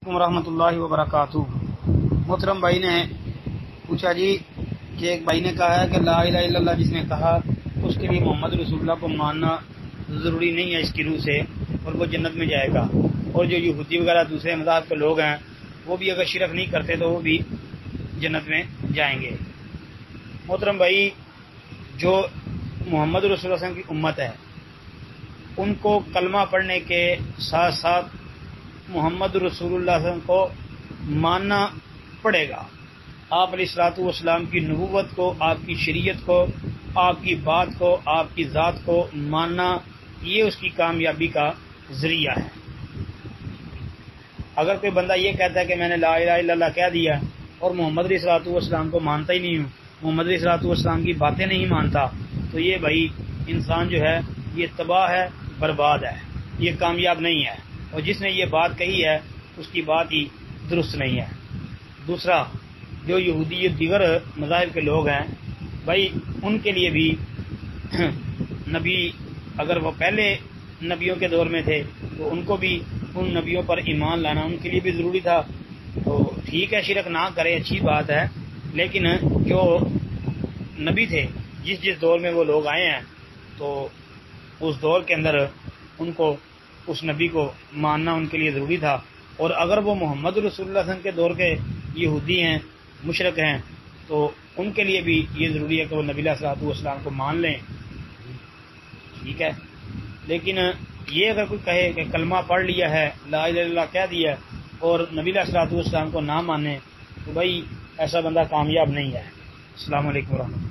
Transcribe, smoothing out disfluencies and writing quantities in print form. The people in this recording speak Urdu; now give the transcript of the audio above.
ورحمۃ اللہ وبرکاتہ۔ محترم بھائی نے پوچھا جی کہ ایک بھائی نے کہا ہے کہ لا الہ الا اللہ جس نے کہا اس کے لیے محمد رسول اللہ کو ماننا ضروری نہیں ہے اس کی روح سے، اور وہ جنت میں جائے گا، اور جو یہودی وغیرہ دوسرے مذاہب کے لوگ ہیں وہ بھی اگر شرک نہیں کرتے تو وہ بھی جنت میں جائیں گے۔ محترم بھائی، جو محمد رسول اللہ صلی اللہ علیہ وسلم کی امت ہے ان کو کلمہ پڑھنے کے ساتھ ساتھ محمد رسول اللہ صلی اللہ علیہ وسلم کو ماننا پڑے گا۔ آپ علیہ الصلوۃ والسلام کی نبوت کو، آپ کی شریعت کو، آپ کی بات کو، آپ کی ذات کو ماننا، یہ اس کی کامیابی کا ذریعہ ہے۔ اگر کوئی بندہ یہ کہتا ہے کہ میں نے لا الہ الا اللہ کہہ دیا اور محمد علیہ الصلوۃ والسلام کو مانتا ہی نہیں ہوں، محمد علیہ الصلوۃ والسلام کی باتیں نہیں مانتا، تو یہ بھائی انسان جو ہے یہ تباہ ہے، برباد ہے، یہ کامیاب نہیں ہے، اور جس نے یہ بات کہی ہے اس کی بات ہی درست نہیں ہے۔ دوسرا، جو یہودی دیگر مذاہب کے لوگ ہیں بھائی، ان کے لیے بھی نبی اگر وہ پہلے نبیوں کے دور میں تھے تو ان کو بھی ان نبیوں پر ایمان لانا ان کے لیے بھی ضروری تھا۔ تو ٹھیک ہے، شرک نہ کرے، اچھی بات ہے، لیکن جو نبی تھے جس دور میں وہ لوگ آئے ہیں تو اس دور کے اندر ان کو اس نبی کو ماننا ان کے لیے ضروری تھا، اور اگر وہ محمد رسول اللہ صلی اللہ علیہ وسلم کے دور کے یہودی ہیں، مشرک ہیں، تو ان کے لیے بھی یہ ضروری ہے کہ وہ نبی علیہ الصلوۃ والسلام کو مان لیں، ٹھیک ہے۔ لیکن یہ اگر کوئی کہے کہ کلمہ پڑھ لیا ہے، لا الہ الا اللہ کہہ دیا اور نبی علیہ الصلوۃ والسلام کو نہ مانے، تو بھائی ایسا بندہ کامیاب نہیں ہے۔ السلام علیکم ورحمۃ اللہ۔